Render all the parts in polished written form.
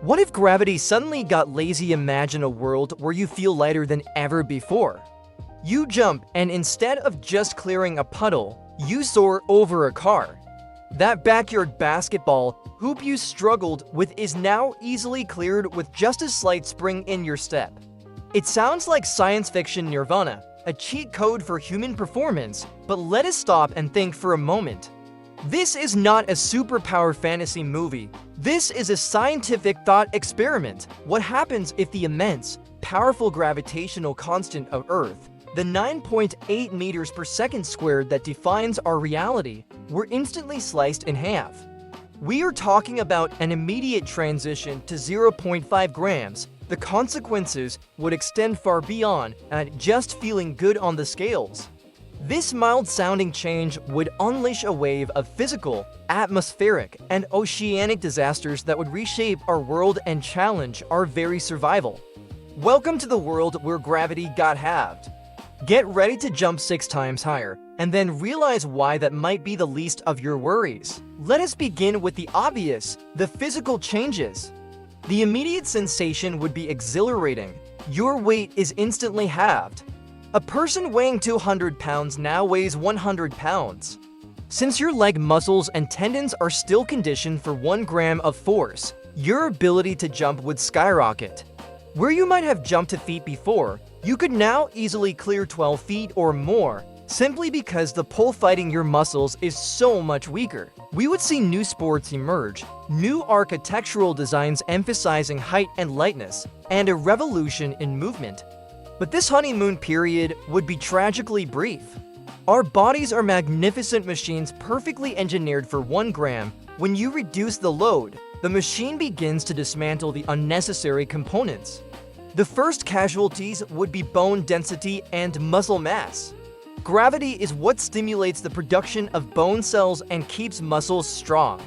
What if gravity suddenly got lazy? Imagine a world where you feel lighter than ever before. You jump, and instead of just clearing a puddle, you soar over a car. That backyard basketball hoop you struggled with is now easily cleared with just a slight spring in your step. It sounds like science fiction nirvana, a cheat code for human performance, but let us stop and think for a moment. This is not a superpower fantasy movie. This is a scientific thought experiment. What happens if the immense, powerful gravitational constant of Earth, the 9.8 meters per second squared that defines our reality, were instantly sliced in half? We are talking about an immediate transition to 0.5 grams. The consequences would extend far beyond just feeling good on the scales. This mild-sounding change would unleash a wave of physical, atmospheric, and oceanic disasters that would reshape our world and challenge our very survival. Welcome to the world where gravity got halved. Get ready to jump 6 times higher, and then realize why that might be the least of your worries. Let us begin with the obvious, the physical changes. The immediate sensation would be exhilarating. Your weight is instantly halved. A person weighing 200 pounds now weighs 100 pounds. Since your leg muscles and tendons are still conditioned for 1 gram of force, your ability to jump would skyrocket. Where you might have jumped to feet before, you could now easily clear 12 feet or more, simply because the pull fighting your muscles is so much weaker. We would see new sports emerge, new architectural designs emphasizing height and lightness, and a revolution in movement. But this honeymoon period would be tragically brief. Our bodies are magnificent machines perfectly engineered for 1 gram. When you reduce the load, the machine begins to dismantle the unnecessary components. The first casualties would be bone density and muscle mass. Gravity is what stimulates the production of bone cells and keeps muscles strong.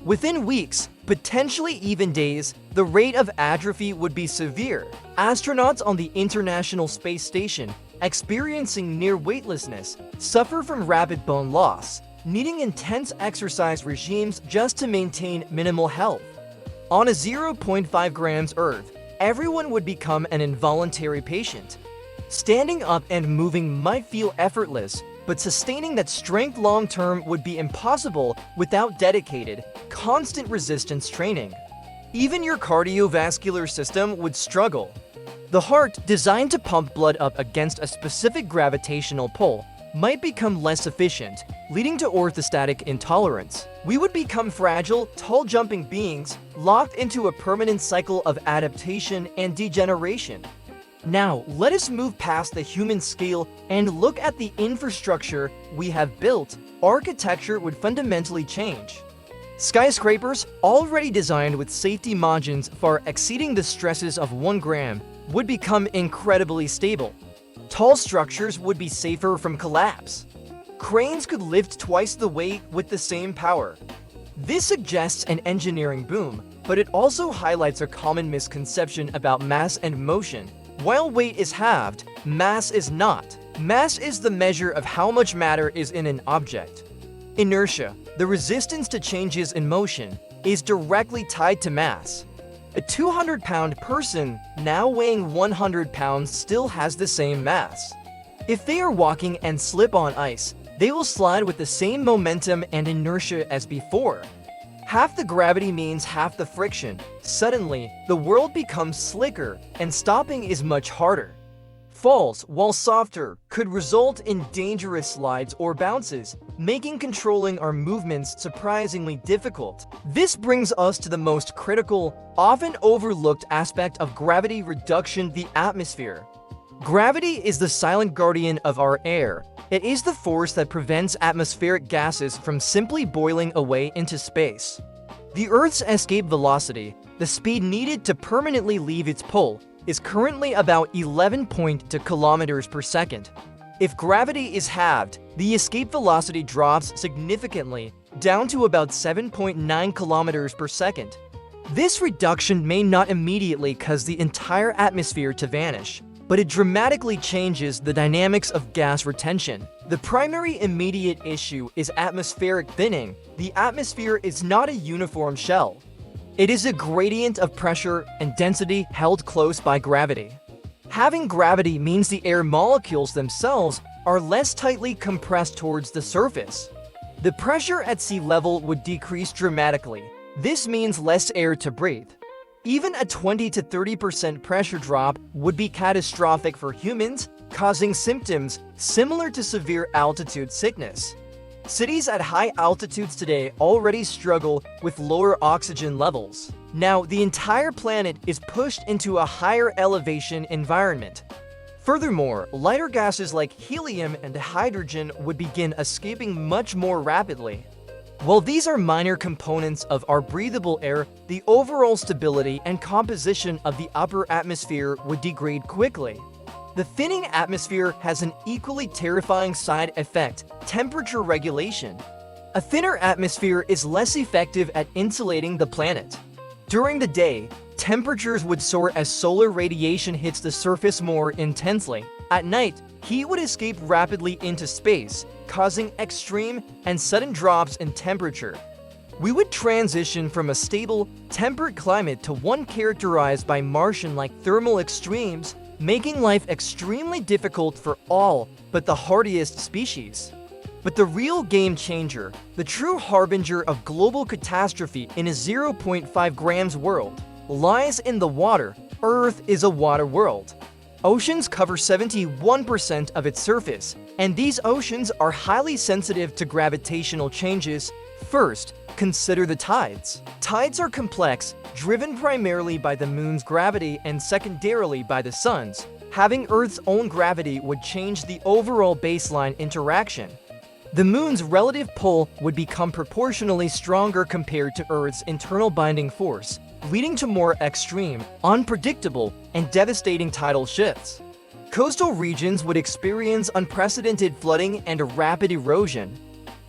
Within weeks, potentially even days, the rate of atrophy would be severe. Astronauts on the International Space Station, experiencing near weightlessness, suffer from rapid bone loss, needing intense exercise regimes just to maintain minimal health. On a 0.5 grams Earth, everyone would become an involuntary patient. Standing up and moving might feel effortless, but sustaining that strength long-term would be impossible without dedicated, constant resistance training. Even your cardiovascular system would struggle. The heart, designed to pump blood up against a specific gravitational pull, might become less efficient, leading to orthostatic intolerance. We would become fragile, tall-jumping beings, locked into a permanent cycle of adaptation and degeneration. Now, let us move past the human scale and look at the infrastructure we have built. Architecture would fundamentally change. Skyscrapers, already designed with safety margins far exceeding the stresses of 1 gram, would become incredibly stable. Tall structures would be safer from collapse. Cranes could lift twice the weight with the same power. This suggests an engineering boom, but it also highlights a common misconception about mass and motion. While weight is halved, mass is not. Mass is the measure of how much matter is in an object. Inertia, the resistance to changes in motion, is directly tied to mass. A 200-pound person now weighing 100 pounds still has the same mass. If they are walking and slip on ice, they will slide with the same momentum and inertia as before. Half the gravity means half the friction. Suddenly, the world becomes slicker, and stopping is much harder. Falls, while softer, could result in dangerous slides or bounces, making controlling our movements surprisingly difficult. This brings us to the most critical, often overlooked aspect of gravity reduction: the atmosphere. Gravity is the silent guardian of our air. It is the force that prevents atmospheric gases from simply boiling away into space. The Earth's escape velocity, the speed needed to permanently leave its pull, is currently about 11.2 kilometers per second. If gravity is halved, the escape velocity drops significantly, down to about 7.9 kilometers per second. This reduction may not immediately cause the entire atmosphere to vanish, but it dramatically changes the dynamics of gas retention. The primary immediate issue is atmospheric thinning. The atmosphere is not a uniform shell. It is a gradient of pressure and density held close by gravity. Having gravity means the air molecules themselves are less tightly compressed towards the surface. The pressure at sea level would decrease dramatically. This means less air to breathe. Even a 20 to 30% pressure drop would be catastrophic for humans, causing symptoms similar to severe altitude sickness. Cities at high altitudes today already struggle with lower oxygen levels. Now, the entire planet is pushed into a higher elevation environment. Furthermore, lighter gases like helium and hydrogen would begin escaping much more rapidly. While these are minor components of our breathable air, the overall stability and composition of the upper atmosphere would degrade quickly. The thinning atmosphere has an equally terrifying side effect: temperature regulation. A thinner atmosphere is less effective at insulating the planet. During the day, temperatures would soar as solar radiation hits the surface more intensely. At night, heat would escape rapidly into space, causing extreme and sudden drops in temperature. We would transition from a stable, temperate climate to one characterized by Martian-like thermal extremes, making life extremely difficult for all but the hardiest species. But the real game changer, the true harbinger of global catastrophe in a 0.5 grams world, lies in the water. Earth is a water world. Oceans cover 71% of its surface, and these oceans are highly sensitive to gravitational changes. First, consider the tides. Tides are complex, driven primarily by the moon's gravity and secondarily by the sun's. Having Earth's own gravity would change the overall baseline interaction. The moon's relative pull would become proportionally stronger compared to Earth's internal binding force, leading to more extreme, unpredictable, and devastating tidal shifts. Coastal regions would experience unprecedented flooding and rapid erosion.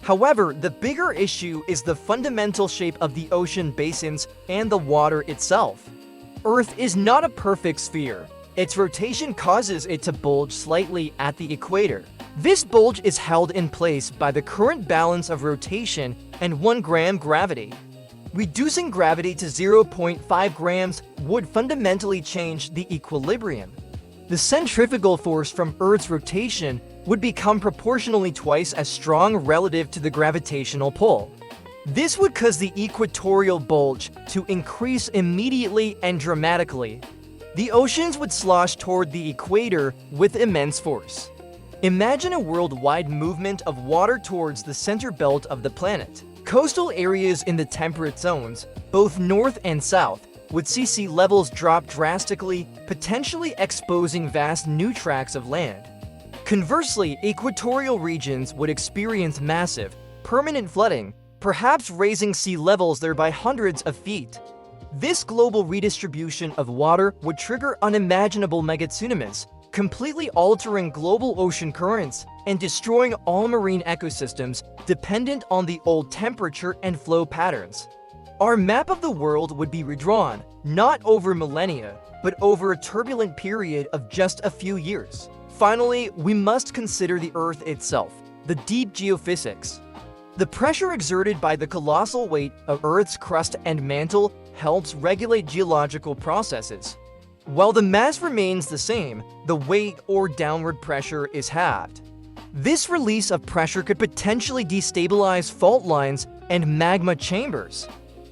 However, the bigger issue is the fundamental shape of the ocean basins and the water itself. Earth is not a perfect sphere. Its rotation causes it to bulge slightly at the equator. This bulge is held in place by the current balance of rotation and 1 gram gravity. Reducing gravity to 0.5 grams would fundamentally change the equilibrium. The centrifugal force from Earth's rotation would become proportionally twice as strong relative to the gravitational pull. This would cause the equatorial bulge to increase immediately and dramatically. The oceans would slosh toward the equator with immense force. Imagine a worldwide movement of water towards the center belt of the planet. Coastal areas in the temperate zones, both north and south, would see sea levels drop drastically, potentially exposing vast new tracts of land. Conversely, equatorial regions would experience massive, permanent flooding, perhaps raising sea levels there by hundreds of feet. This global redistribution of water would trigger unimaginable megatsunamis, completely altering global ocean currents and destroying all marine ecosystems dependent on the old temperature and flow patterns. Our map of the world would be redrawn, not over millennia, but over a turbulent period of just a few years. Finally, we must consider the Earth itself, the deep geophysics. The pressure exerted by the colossal weight of Earth's crust and mantle helps regulate geological processes. While the mass remains the same, the weight or downward pressure is halved. This release of pressure could potentially destabilize fault lines and magma chambers.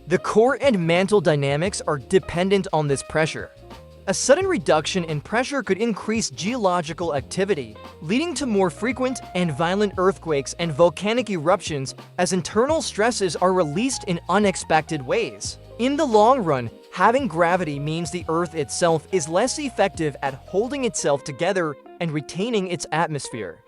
The core and mantle dynamics are dependent on this pressure. A sudden reduction in pressure could increase geological activity, leading to more frequent and violent earthquakes and volcanic eruptions as internal stresses are released in unexpected ways. In the long run, having gravity means the Earth itself is less effective at holding itself together and retaining its atmosphere.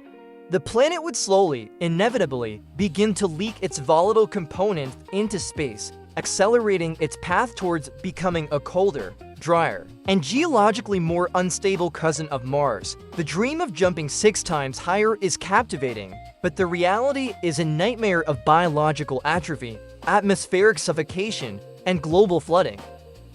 The planet would slowly, inevitably, begin to leak its volatile component into space, accelerating its path towards becoming a colder, drier, and geologically more unstable cousin of Mars. The dream of jumping 6 times higher is captivating, but the reality is a nightmare of biological atrophy, atmospheric suffocation, and global flooding.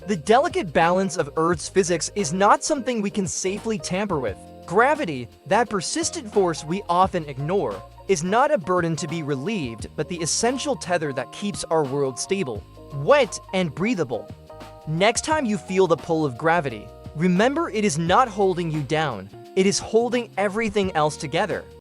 The delicate balance of Earth's physics is not something we can safely tamper with. Gravity, that persistent force we often ignore, is not a burden to be relieved, but the essential tether that keeps our world stable. wet, and breathable. Next time you feel the pull of gravity, remember it is not holding you down, it is holding everything else together.